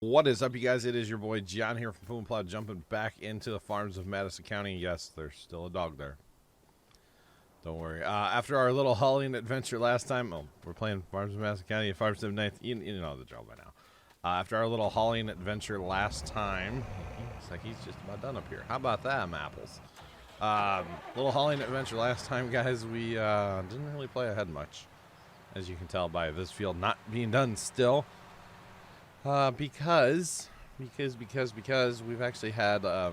What is up, you guys? It is your boy John here from Puma, Plow, jumping back into the farms of Madison County. Yes, there's still a dog there. Don't worry. After our little hauling adventure last time, we're playing Farms of Madison County and Farms of Ninth. You know the drill by now. After our little hauling adventure last time, looks like he's just about done up here. How about that, apples? Little hauling adventure last time, guys. We didn't really play ahead much, as you can tell by this field not being done still. Because we've actually had a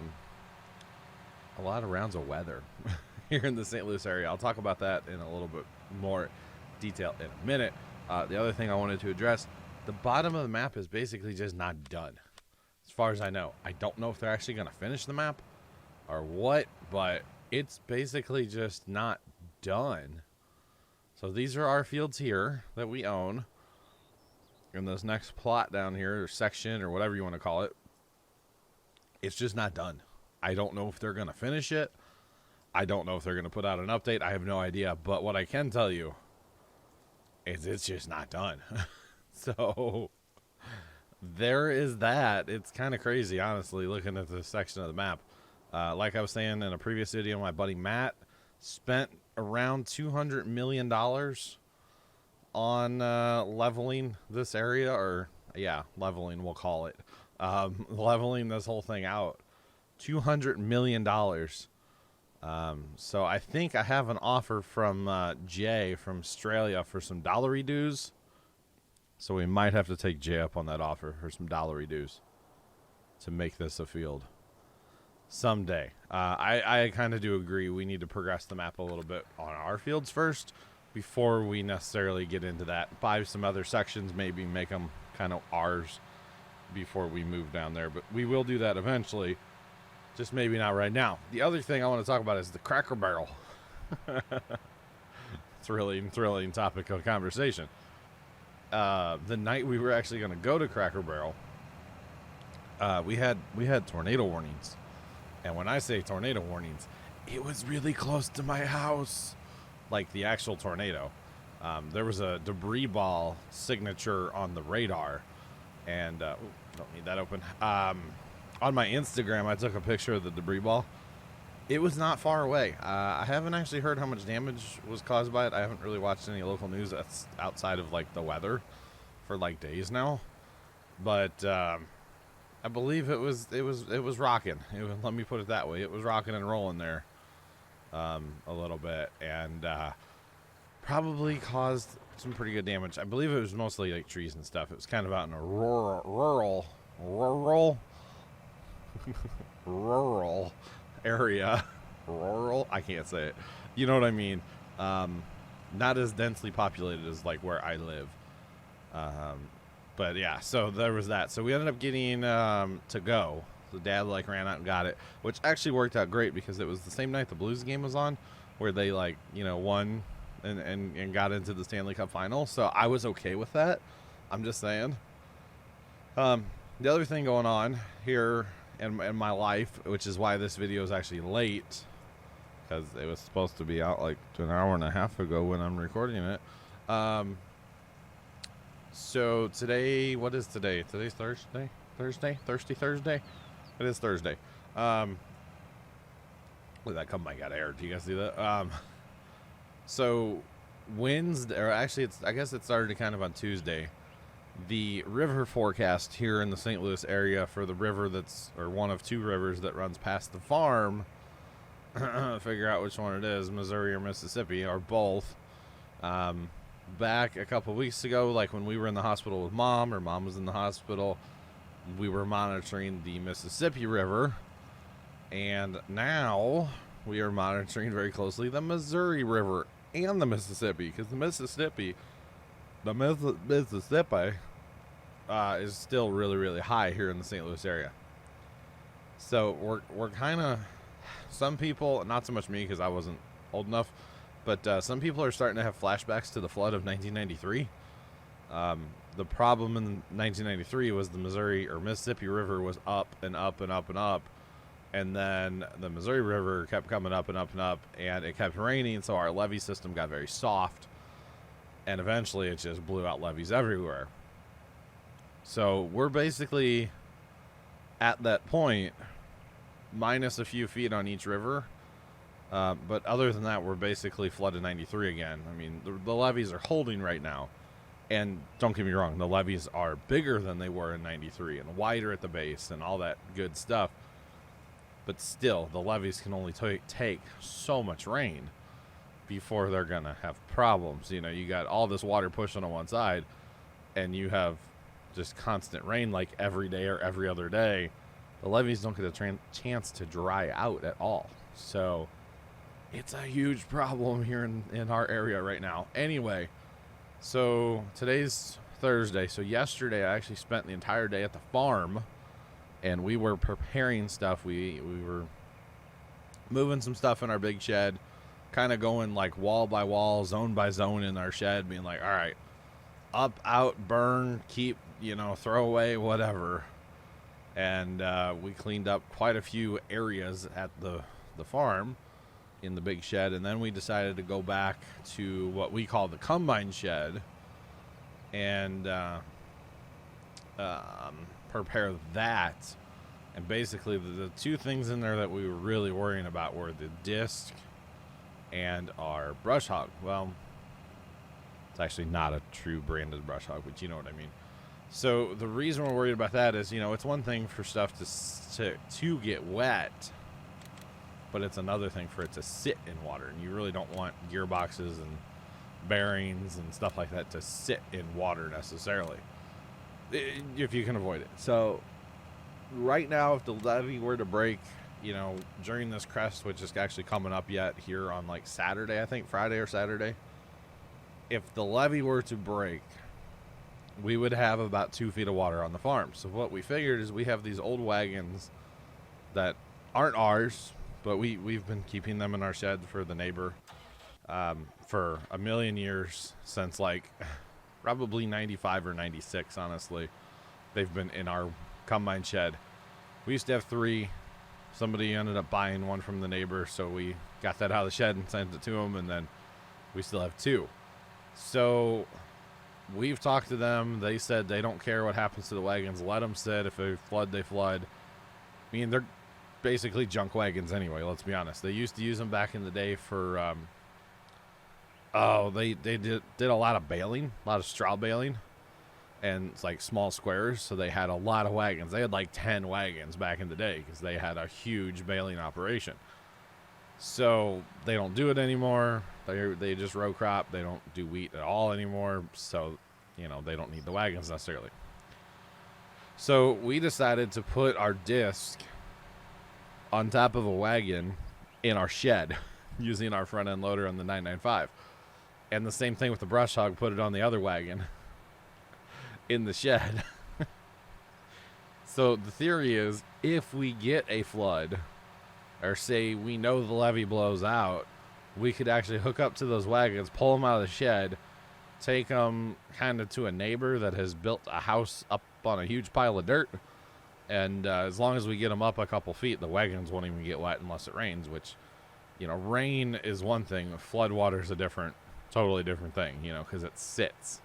lot of rounds of weather here in the St. Louis area. I'll talk about that in a little bit more detail in a minute. The other thing I wanted to address, the bottom of the map is basically just not done, as far as I know. I don't know if they're actually going to finish the map or what, but it's basically just not done. So these are our fields here that we own. In this next plot down here, or section, or whatever you want to call it, it's just not done. I don't know if they're going to finish it. I don't know if they're going to put out an update. I have no idea. But what I can tell you is it's just not done. So there is that. It's kind of crazy, honestly, looking at this section of the map. Like I was saying in a previous video, my buddy Matt spent around $200 million on leveling this area, or yeah, leveling, we'll call it. Leveling this whole thing out. $200 million. So I think I have an offer from Jay from Australia for some dollary dues. So we might have to take Jay up on that offer for some dollary dues to make this a field someday. I kind of do agree we need to progress the map a little bit on our fields first, before we necessarily get into that. Buy some other sections, maybe make them kind of ours before we move down there. But we will do that eventually, just maybe not right now. The other thing I want to talk about is the Cracker Barrel. It's a really thrilling topic of conversation. The night we were actually going to go to Cracker Barrel, we had tornado warnings. And when I say tornado warnings, it was really close to my house. Like the actual tornado. There was a debris ball signature on the radar, and don't need that open. On my Instagram, I took a picture of the debris ball. It was not far away. I haven't actually heard how much damage was caused by it. I haven't really watched any local news that's outside of like the weather for like days now, but I believe it was rocking. Let me put it that way. It was rocking and rolling there. A little bit, and probably caused some pretty good damage. I believe it was mostly like trees and stuff. It was kind of out in a rural area. Rural, I can't say it. You know what I mean? Not as densely populated as like where I live. But yeah, so there was that. So we ended up getting to go. The dad like ran out and got it, which actually worked out great because it was the same night the Blues game was on, where they like, you know, won and got into the Stanley Cup final. So I was okay with that. I'm just saying. The other thing going on here in my life, which is why this video is actually late, because it was supposed to be out like an hour and a half ago when I'm recording it. So today, what is today? Today's Thursday. Thursday. It is Thursday. Look at that come! I got air. Do you guys see that? So Wednesday, or actually, I guess it started kind of on Tuesday. The river forecast here in the St. Louis area for the river or one of two rivers that runs past the farm. Figure out which one it is, Missouri or Mississippi, or both. Back a couple weeks ago, like when we were in the hospital with Mom, or Mom was in the hospital, we were monitoring the Mississippi River, and now we are monitoring very closely the Missouri River and the Mississippi, because the Mississippi is still really, really high here in the St. Louis area. So we're kind of, some people, not so much me because I wasn't old enough, but some people are starting to have flashbacks to the flood of 1993. The problem in 1993 was the Missouri or Mississippi River was up and up and up and up, and then the Missouri River kept coming up and up and up, and it kept raining, so our levee system got very soft, and eventually it just blew out levees everywhere. So we're basically at that point, minus a few feet on each river. But other than that, we're basically flooded 93 again. I mean, the levees are holding right now. And don't get me wrong, the levees are bigger than they were in 93 and wider at the base and all that good stuff. But still, the levees can only take so much rain before they're going to have problems. You know, you got all this water pushing on one side, and you have just constant rain like every day or every other day. The levees don't get a chance to dry out at all. So it's a huge problem here in our area right now. Anyway, so today's Thursday. So yesterday I actually spent the entire day at the farm, and we were preparing stuff. We were moving some stuff in our big shed, kind of going like wall by wall, zone by zone in our shed, being like, all right, up, out, burn, keep, throw away, whatever. And we cleaned up quite a few areas at the farm in the big shed, and then we decided to go back to what we call the combine shed and prepare that. And basically the two things in there that we were really worrying about were the disc and our brush hog. Well, it's actually not a true branded brush hog, but you know what I mean. So the reason we're worried about that is, it's one thing for stuff to get wet, but it's another thing for it to sit in water. And you really don't want gearboxes and bearings and stuff like that to sit in water necessarily, if you can avoid it. So right now, if the levee were to break, during this crest, which is actually coming up yet here on like Saturday, I think Friday or Saturday, if the levee were to break, we would have about 2 feet of water on the farm. So what we figured is we have these old wagons that aren't ours, but we've been keeping them in our shed for the neighbor for a million years, since like probably 95 or 96, honestly. They've been in our combine shed. We used to have 3. Somebody ended up buying one from the neighbor, so we got that out of the shed and sent it to him, and then we still have 2. So we've talked to them. They said they don't care what happens to the wagons. Let them sit. If they flood, they flood. I mean, they're basically junk wagons anyway, let's be honest. They used to use them back in the day for they did a lot of baling, a lot of straw baling, and it's like small squares, so they had a lot of wagons. They had like 10 wagons back in the day because they had a huge baling operation. So they don't do it anymore. They just row crop. They don't do wheat at all anymore, so they don't need the wagons necessarily. So we decided to put our disc on top of a wagon in our shed using our front end loader on the 995. And the same thing with the brush hog, put it on the other wagon in the shed. So the theory is, if we get a flood, or say we know the levee blows out, we could actually hook up to those wagons, pull them out of the shed, take them kind of to a neighbor that has built a house up on a huge pile of dirt. And as long as we get them up a couple feet, the wagons won't even get wet unless it rains, which, rain is one thing. Flood water is a totally different thing, because it sits.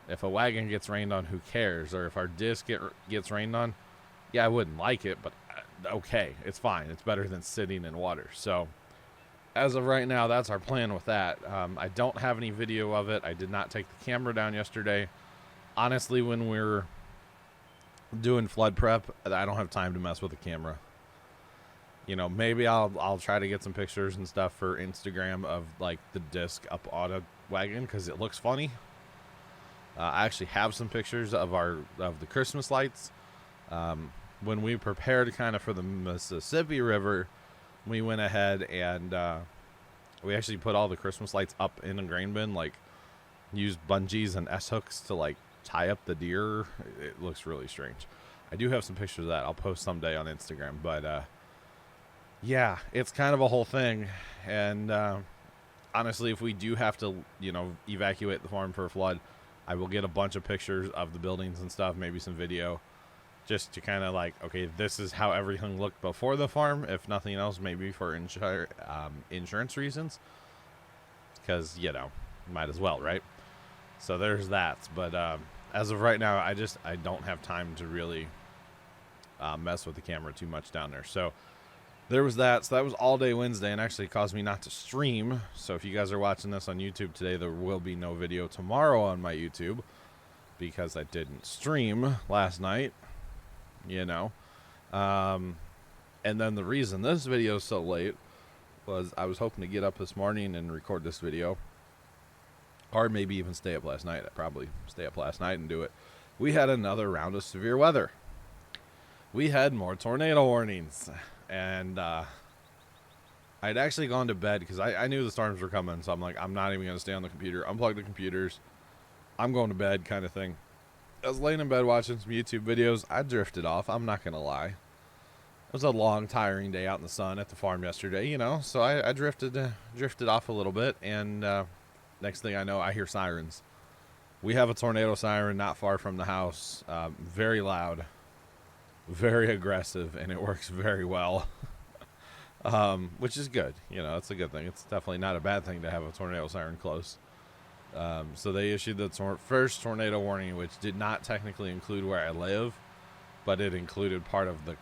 If a wagon gets rained on, who cares? Or if our disc gets rained on, yeah, I wouldn't like it, but okay, it's fine. It's better than sitting in water. So as of right now, that's our plan with that. I don't have any video of it. I did not take the camera down yesterday. Honestly, when we're doing flood prep, I don't have time to mess with the camera. Maybe I'll try to get some pictures and stuff for Instagram of like the disc up on a wagon because it looks funny. I actually have some pictures of the Christmas lights. When we prepared kind of for the Mississippi River, we went ahead and we actually put all the Christmas lights up in a grain bin, like used bungees and S-hooks to like tie up the deer. It looks really strange. I do have some pictures of that. I'll post someday on Instagram, but yeah, it's kind of a whole thing. And honestly, if we do have to, evacuate the farm for a flood, I will get a bunch of pictures of the buildings and stuff, maybe some video, just to kind of like, okay, this is how everything looked before the farm. If nothing else, maybe for insurance reasons, because, might as well, right? So there's that. But as of right now, I don't have time to really mess with the camera too much down there. So there was that. So that was all day Wednesday, and actually caused me not to stream. So if you guys are watching this on YouTube today, there will be no video tomorrow on my YouTube because I didn't stream last night, you know. And then the reason this video is so late was I was hoping to get up this morning and record this video, or maybe even stay up last night. I'd probably stay up last night and do it. We had another round of severe weather. We had more tornado warnings. And I'd actually gone to bed because I knew the storms were coming. So I'm like, I'm not even going to stay on the computer. Unplug the computers. I'm going to bed kind of thing. I was laying in bed watching some YouTube videos. I drifted off. I'm not going to lie. It was a long, tiring day out in the sun at the farm yesterday, you know. So I drifted off a little bit. And next thing I know, I hear sirens. We have a tornado siren not far from the house. Very loud. Very aggressive, and it works very well, which is good. You know, it's a good thing. It's definitely not a bad thing to have a tornado siren close. So they issued the first tornado warning, which did not technically include where I live, but it included part of the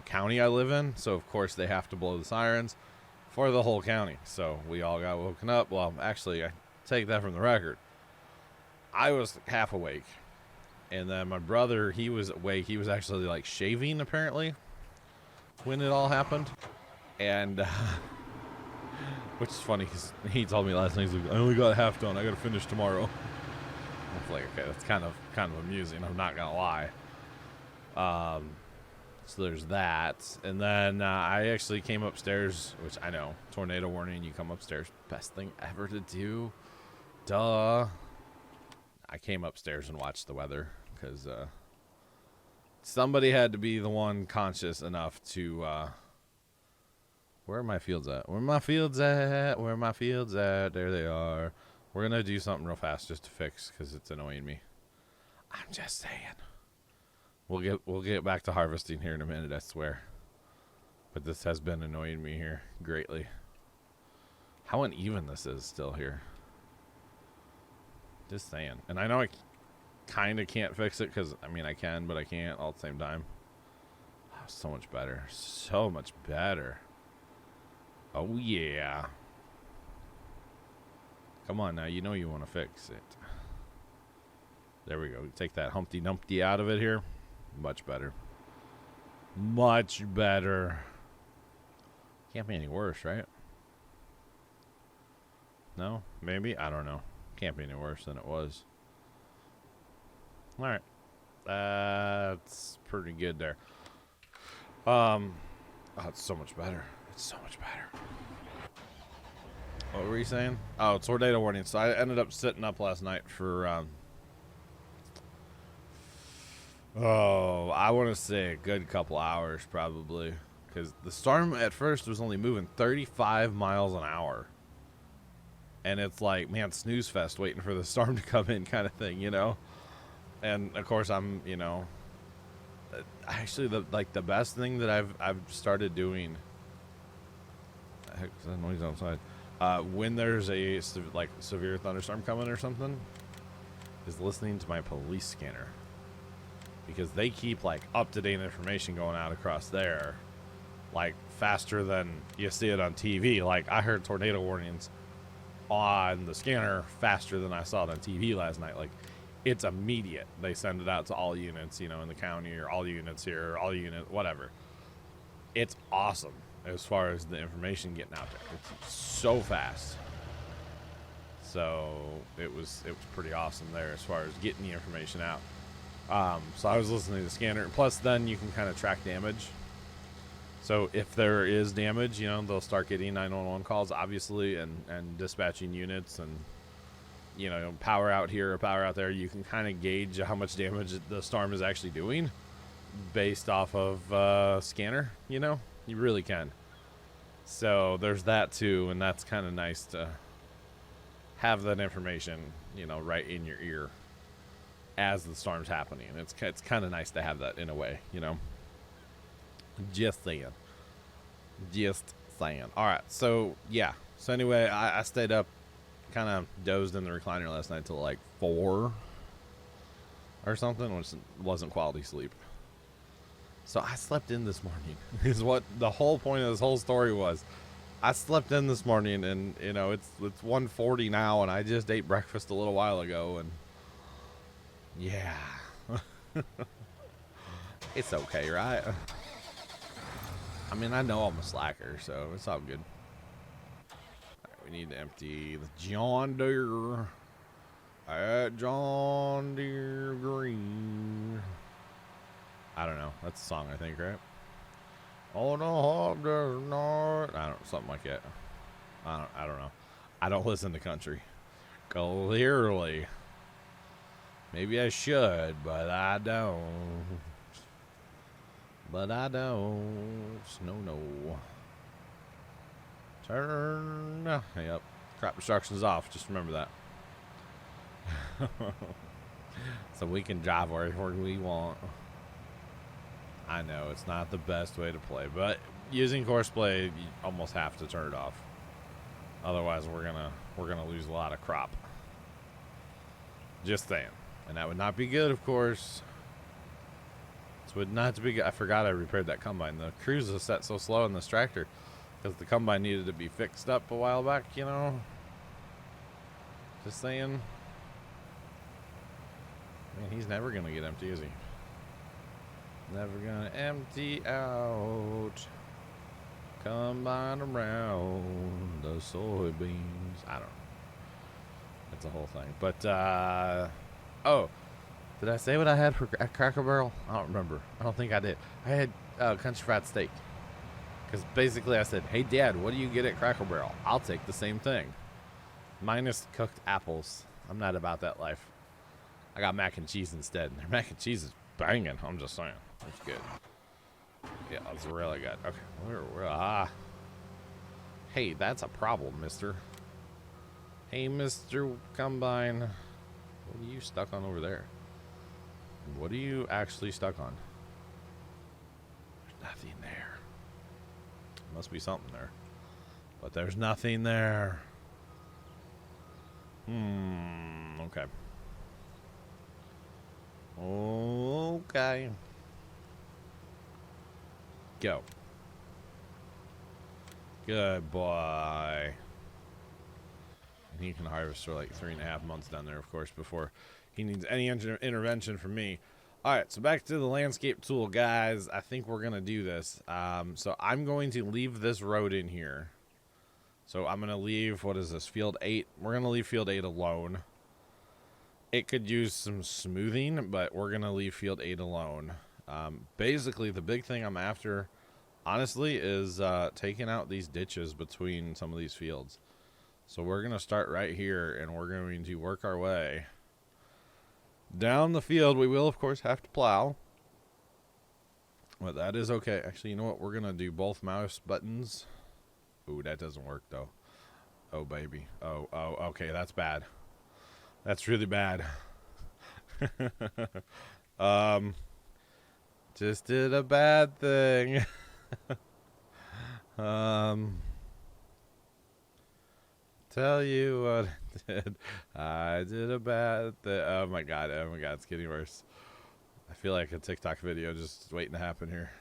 county I live in. So of course they have to blow the sirens for the whole county. So we all got woken up. Well, actually, I take that from the record. I was half awake. And then my brother, he was awake. He was actually like shaving apparently when it all happened. And which is funny because he told me last night, he's like, I only got half done. I got to finish tomorrow. I was like, okay, that's kind of amusing. I'm not going to lie. So there's that. And then I actually came upstairs, which I know, tornado warning, you come upstairs. Best thing ever to do. Duh. I came upstairs and watched the weather because somebody had to be the one conscious enough to where are my fields at? Where are my fields at? Where are my fields at? There they are. We're going to do something real fast just to fix because it's annoying me. I'm just saying. We'll get back to harvesting here in a minute, I swear. But this has been annoying me here greatly. How uneven this is still here. Just saying. And I know I kind of can't fix it because, I mean, I can, but I can't all at the same time. Oh, so much better. So much better. Oh, yeah. Come on now. You know you want to fix it. There we go. Take that Humpty Dumpty out of it here. Much better. Much better. Can't be any worse, right? No? Maybe? I don't know. Can't be any worse than it was. All right. That's pretty good there. Oh, it's so much better. It's so much better. What were you saying? Oh, tornado warning. So I ended up sitting up last night for, I want to say a good couple hours probably. Because the storm at first was only moving 35 miles an hour. And it's like, man, snooze fest waiting for the storm to come in kind of thing, you know? And, of course, I'm, actually, the best thing that I've started doing, heck is that noise outside? When there's a, severe thunderstorm coming or something, is listening to my police scanner. Because they keep, up-to-date information going out across there, faster than you see it on TV. I heard tornado warnings on the scanner faster than I saw it on TV last night. It's immediate. They send it out to all units, in the county, or all units here, or all unit, whatever. It's awesome as far as the information getting out there. It's so fast. So it was pretty awesome there as far as getting the information out. So I was listening to the scanner. Plus, then you can kind of track damage. So if there is damage, they'll start getting 911 calls, obviously, and dispatching units and, power out here or power out there. You can kind of gauge how much damage the storm is actually doing based off of scanner, You really can. So there's that, too, and that's kind of nice to have that information, right in your ear as the storm's happening. It's kind of nice to have that in a way, Just saying. All right. So, yeah. So, anyway, I stayed up, kind of dozed in the recliner last night till 4. or something, which wasn't quality sleep. So I slept in this morning is what the whole point of this whole story was. I slept in this morning, and you know it's 1:40 now, and I just ate breakfast a little while ago, and yeah, it's okay, right? I mean, I know I'm a slacker, so it's all good. All right, we need to empty the John Deere at John Deere Green. I don't know. That's a song, I think, right? Oh no, there's not. I don't, something like that. I don't know. I don't listen to country. Clearly. Maybe I should, but I don't. But I don't. No. Turn. Yep. Crop instructions off. Just remember that. So we can drive wherever we want. I know it's not the best way to play, but using course play, you almost have to turn it off. Otherwise, we're gonna lose a lot of crop. Just saying, and that would not be good, of course. This would not be good. I forgot I repaired that combine. The cruise is set so slow in this tractor because the combine needed to be fixed up a while back. You know, just saying. Man, he's never gonna get empty, is he? Never gonna empty out. Combine around the soybeans. I don't know. That's a whole thing. But, oh, did I say what I had for Cracker Barrel? I don't remember. I don't think I did. I had country fried steak. Because basically I said, hey, Dad, what do you get at Cracker Barrel? I'll take the same thing. Minus cooked apples. I'm not about that life. I got mac and cheese instead. Their mac and cheese is banging. I'm just saying. That's good. Yeah, that's really good. Okay. Hey, that's a problem, mister. Hey, Mr. Combine. What are you stuck on over there? What are you actually stuck on? There's nothing there. Must be something there. But there's nothing there. Okay. Okay. Go. Good boy. And he can harvest for like 3.5 months down there, of course, before he needs any intervention from me. All right, so back to the landscape tool, guys. I think we're going to do this. So I'm going to leave this road in here. So I'm going to leave, what is this, field 8? We're going to leave field 8 alone. It could use some smoothing, but we're going to leave field 8 alone. Basically, the big thing I'm after, honestly, is taking out these ditches between some of these fields. So we're going to start right here, and we're going to work our way down the field. We will, of course, have to plow. But that is okay. Actually, you know what? We're going to do both mouse buttons. Ooh, that doesn't work, though. Oh, baby. Oh, okay. That's bad. That's really bad. Just did a bad thing. Tell you what I did. I did a bad thing. Oh my god, it's getting worse. I feel like a TikTok video just waiting to happen here.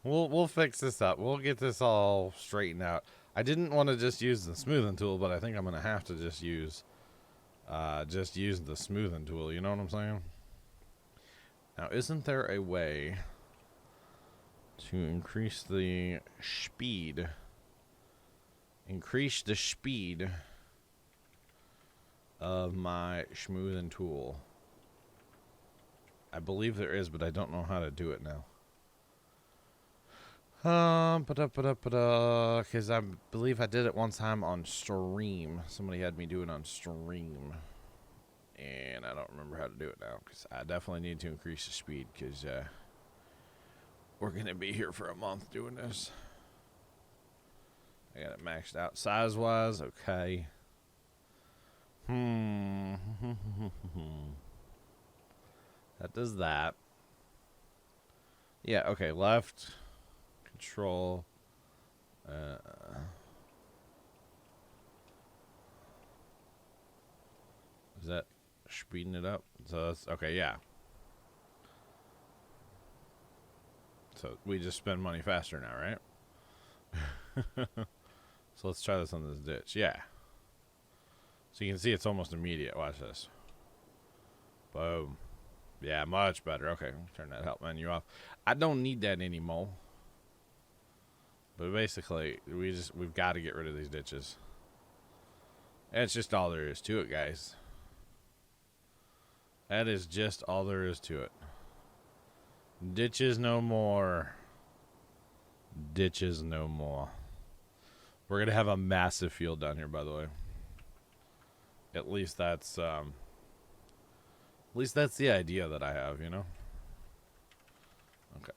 We'll fix this up. We'll get this all straightened out. I didn't want to just use the smoothing tool, but I think I'm gonna have to just use the smoothing tool. You know what I'm saying? Now, isn't there a way to increase the speed? Increase the speed of my smoothing tool. I believe there is, but I don't know how to do it now. Because I believe I did it one time on stream. Somebody had me do it on stream. And I don't remember how to do it now. Because I definitely need to increase the speed. Because we're going to be here for a month doing this. I got it maxed out size-wise. Okay. That does that. Yeah, okay. Left. Control. Is that Speeding it up. So that's okay, yeah. So we just spend money faster now, right? So let's try this on this ditch. Yeah. So you can see it's almost immediate. Watch this. Boom. Yeah, much better. Okay, turn that help menu off. I don't need that anymore. But basically, we've got to get rid of these ditches. That's just all there is to it, guys. That is just all there is to it. Ditches no more. Ditches no more. We're going to have a massive field down here, by the way. At least that's the idea that I have, you know? Okay.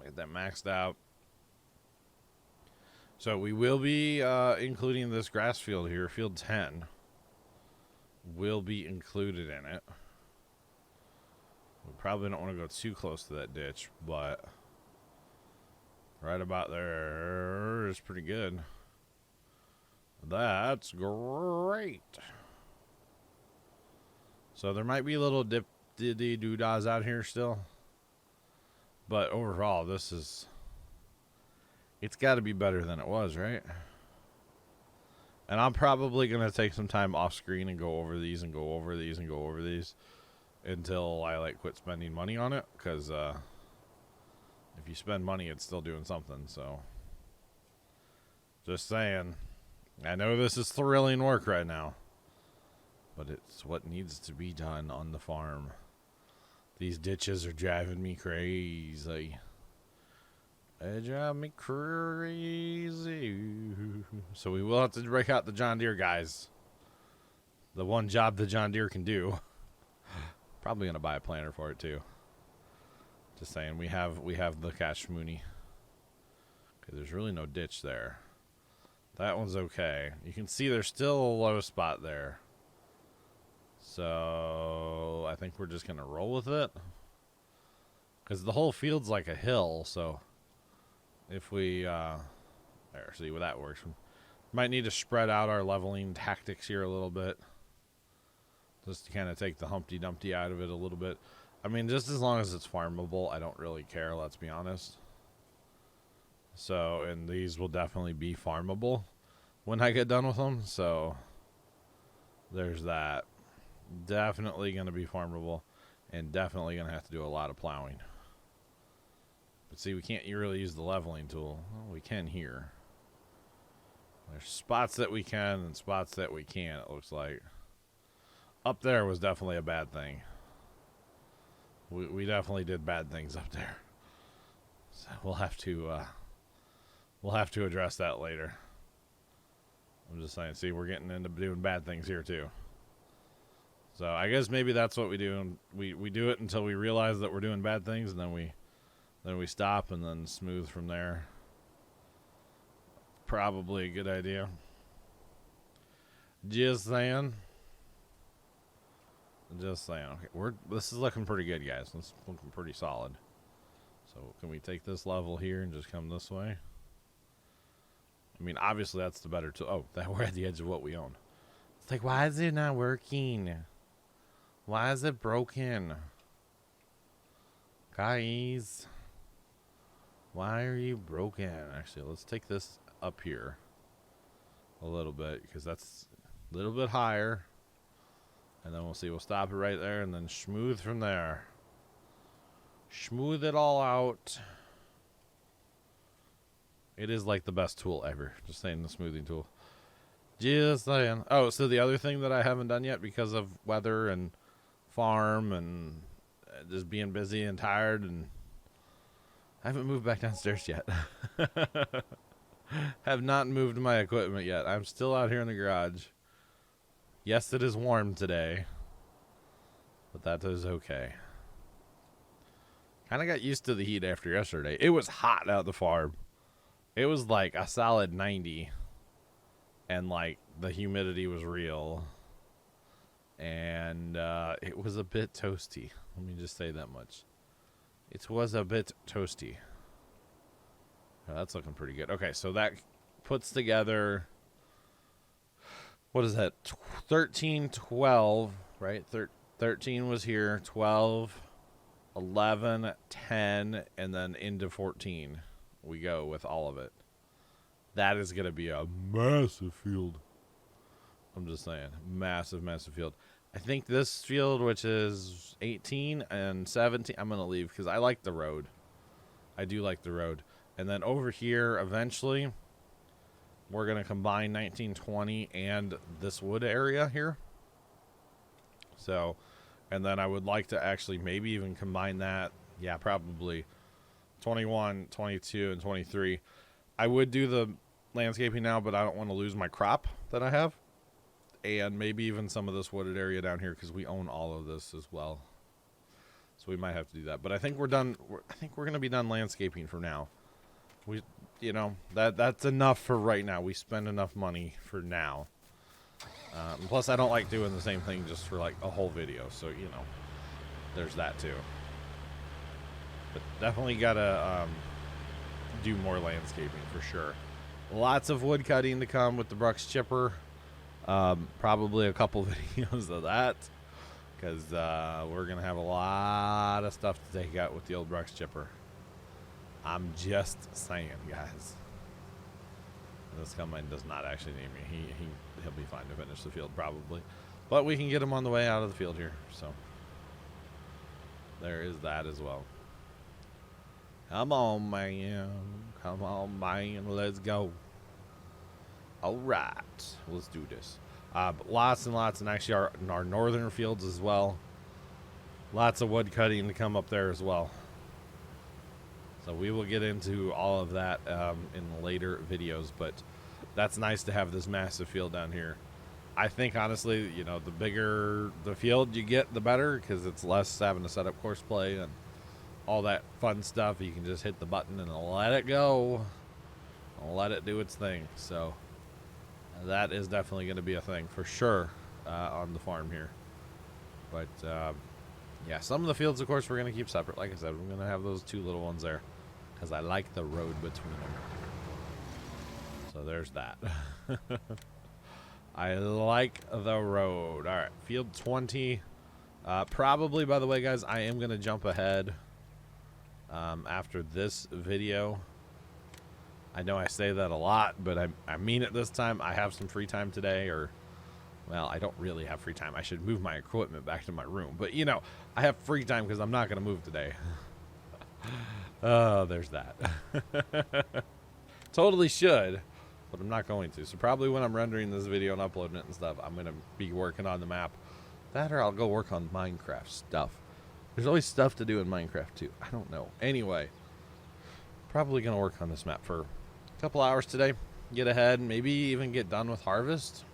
Get that maxed out. So we will be including this grass field here. Field 10 will be included in it. We probably don't want to go too close to that ditch, but right about there is pretty good. That's great. So there might be little dip-diddy-doo-dahs out here still. But overall, it's got to be better than it was, right? And I'm probably going to take some time off screen and go over these and go over these and go over these until I quit spending money on it, because if you spend money, it's still doing something. So just saying, I know this is thrilling work right now, but it's what needs to be done on the farm. These ditches are driving me crazy. They drive me crazy. So we will have to break out the John Deere, guys. The one job the John Deere can do. Probably gonna buy a planter for it too. Just saying, we have the cash mooney. Okay, there's really no ditch there. That one's okay. You can see there's still a low spot there. So I think we're just gonna roll with it, because the whole field's like a hill. So if we there, see where that works. We might need to spread out our leveling tactics here a little bit, just to kind of take the Humpty Dumpty out of it a little bit. I mean, just as long as it's farmable, I don't really care, let's be honest. So, and these will definitely be farmable when I get done with them. So there's that. Definitely going to be farmable, and definitely going to have to do a lot of plowing. But see, we can't really use the leveling tool. Well, we can here. There's spots that we can and spots that we can't, it looks like. Up there was definitely a bad thing. We definitely did bad things up there. So we'll have to address that later. I'm just saying, see, we're getting into doing bad things here too. So I guess maybe that's what we do. We do it until we realize that we're doing bad things, and then we stop and then smooth from there. Probably a good idea. Just saying. Just saying. Okay, this is looking pretty good, guys. This is looking pretty solid. So can we take this level here and just come this way? I mean, obviously that's the better tool. Oh, that we're at the edge of what we own. It's like, why is it not working? Why is it broken? Guys, why are you broken? Actually, let's take this up here a little bit, because that's a little bit higher. And then we'll see. We'll stop it right there and then smooth from there. Smooth it all out. It is like the best tool ever. Just saying, the smoothing tool. Just saying. Oh, so the other thing that I haven't done yet because of weather and farm and just being busy and tired, and I haven't moved back downstairs yet. Have not moved my equipment yet. I'm still out here in the garage. Yes, it is warm today, but that is okay. Kind of got used to the heat after yesterday. It was hot out the farm. It was like a solid 90, and like the humidity was real, and it was a bit toasty. Let me just say that much. It was a bit toasty. Oh, that's looking pretty good. Okay, so that puts together, what is that? 13, 12, right? 13 was here, 12, 11, 10, and then into 14 we go with all of it. That is going to be a massive field. I'm just saying, massive, massive field. I think this field, which is 18 and 17, I'm going to leave because I like the road. I do like the road. And then over here, eventually, we're going to combine 1920 and this wood area here. So, and then I would like to actually maybe even combine that. Yeah, probably 21, 22, and 23. I would do the landscaping now, but I don't want to lose my crop that I have. And maybe even some of this wooded area down here because we own all of this as well. So we might have to do that. But I think we're done. I think we're going to be done landscaping for now. We, you know, that's enough for right now. We spend enough money for now. And plus, I don't like doing the same thing just for like a whole video. So, you know, there's that too. But definitely got to do more landscaping for sure. Lots of wood cutting to come with the brush chipper. Probably a couple videos of that. Because we're going to have a lot of stuff to take out with the old brush chipper. I'm just saying, guys. This combine does not actually need me. He'll be fine to finish the field probably. But we can get him on the way out of the field here. So there is that as well. Come on, man. Come on, man. Let's go. All right. Let's do this. Lots and lots, and actually our northern fields as well. Lots of wood cutting to come up there as well. So we will get into all of that in later videos, but that's nice to have this massive field down here. I think, honestly, you know, the bigger the field you get, the better, because it's less having to set up course play and all that fun stuff. You can just hit the button and let it go. Let it do its thing. So that is definitely going to be a thing for sure on the farm here. But, yeah, some of the fields, of course, we're going to keep separate. Like I said, we're going to have those two little ones there because I like the road between them. So there's that. I like the road. All right, field 20. Probably, by the way, guys, I am going to jump ahead after this video. I know I say that a lot, but I mean it this time. I have some free time today, or, well, I don't really have free time. I should move my equipment back to my room. But, you know, I have free time because I'm not going to move today. Oh, there's that. Totally should, but I'm not going to. So probably when I'm rendering this video and uploading it and stuff, I'm going to be working on the map. That or I'll go work on Minecraft stuff. There's always stuff to do in Minecraft, too. I don't know. Anyway, probably going to work on this map for a couple hours today. Get ahead, maybe even get done with harvest.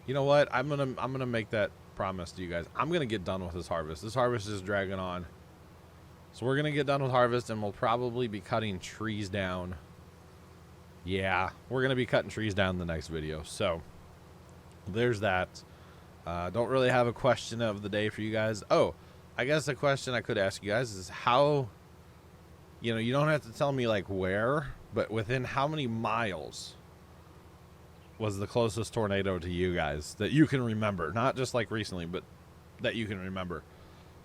You know what? I'm gonna make that promise to you guys. I'm gonna get done with this harvest. This harvest is dragging on. So we're gonna get done with harvest, and we'll probably be cutting trees down. Yeah, we're gonna be cutting trees down in the next video. So there's that. Don't really have a question of the day for you guys. Oh, I guess a question I could ask you guys is how, you know, you don't have to tell me like where, but within how many miles was the closest tornado to you guys that you can remember? Not just like recently, but that you can remember.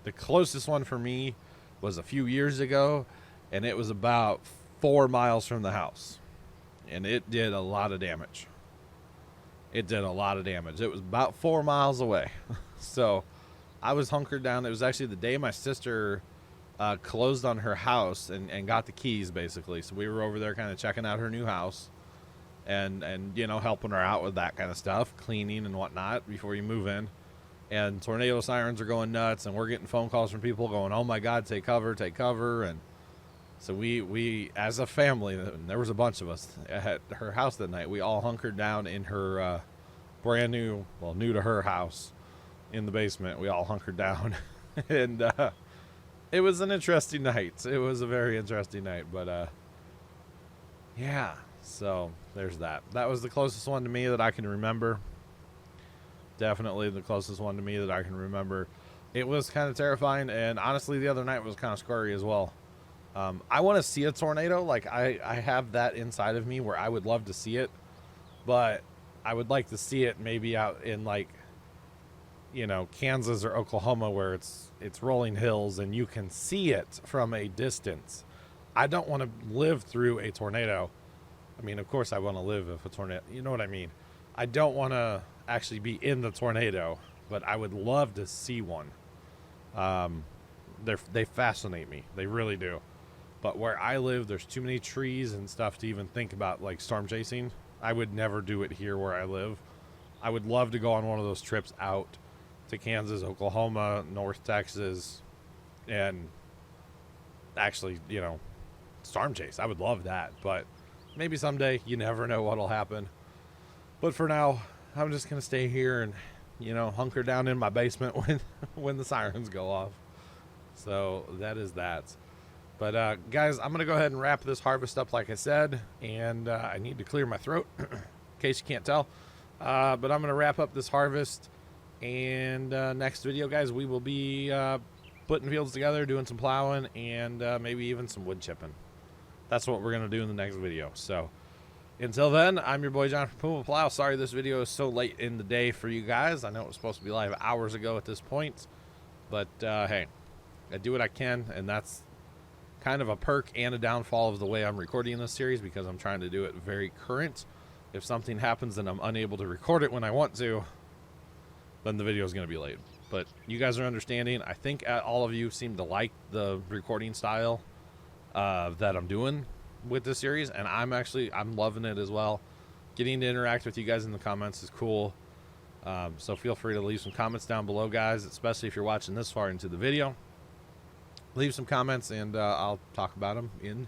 The closest one for me was a few years ago, and it was about 4 miles from the house. And it did a lot of damage. It did a lot of damage. It was about 4 miles away. So I was hunkered down. It was actually the day my sister closed on her house and got the keys, basically. So we were over there kind of checking out her new house. And you know, helping her out with that kind of stuff, cleaning and whatnot before you move in. And tornado sirens are going nuts, and we're getting phone calls from people going, "Oh my God, take cover, take cover!" And so we as a family, and there was a bunch of us at her house that night. We all hunkered down in her brand new, well, new to her house in the basement. We all hunkered down, and it was an interesting night. It was a very interesting night, but yeah. So there's that. That was the closest one to me that I can remember. Definitely the closest one to me that I can remember. It was kind of terrifying, and honestly, the other night was kind of scary as well. I want to see a tornado. Like, I have that inside of me where I would love to see it, but I would like to see it maybe out in, like, Kansas or Oklahoma where it's rolling hills and you can see it from a distance. I don't want to live through a tornado. I mean, of course I want to live if a tornado, you know what I mean? I don't want to actually be in the tornado, but I would love to see one. They fascinate me. They really do. But where I live, there's too many trees and stuff to even think about, like storm chasing. I would never do it here where I live. I would love to go on one of those trips out to Kansas, Oklahoma, North Texas, and actually, storm chase. I would love that, but maybe someday. You never know what'll happen. But for now, I'm just going to stay here and, hunker down in my basement when the sirens go off. So that is that. But, guys, I'm going to go ahead and wrap this harvest up like I said. And I need to clear my throat in case you can't tell. But I'm going to wrap up this harvest. And next video, guys, we will be putting fields together, doing some plowing, and maybe even some wood chipping. That's what we're going to do in the next video. So until then, I'm your boy John from Puma Plow. Sorry this video is so late in the day for you guys. I know it was supposed to be live hours ago at this point. But, hey, I do what I can, and that's kind of a perk and a downfall of the way I'm recording this series because I'm trying to do it very current. If something happens and I'm unable to record it when I want to, then the video is going to be late. But you guys are understanding. I think all of you seem to like the recording style that I'm doing with this series, and I'm loving it as well. Getting to interact with you guys in the comments is cool. So feel free to leave some comments down below, guys, especially if you're watching this far into the video. Leave some comments, and I'll talk about them in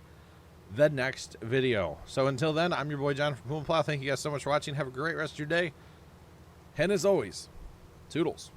the next video. So until then, I'm your boy John from Puma Plow. Thank you guys so much for watching. Have a great rest of your day. And as always, toodles.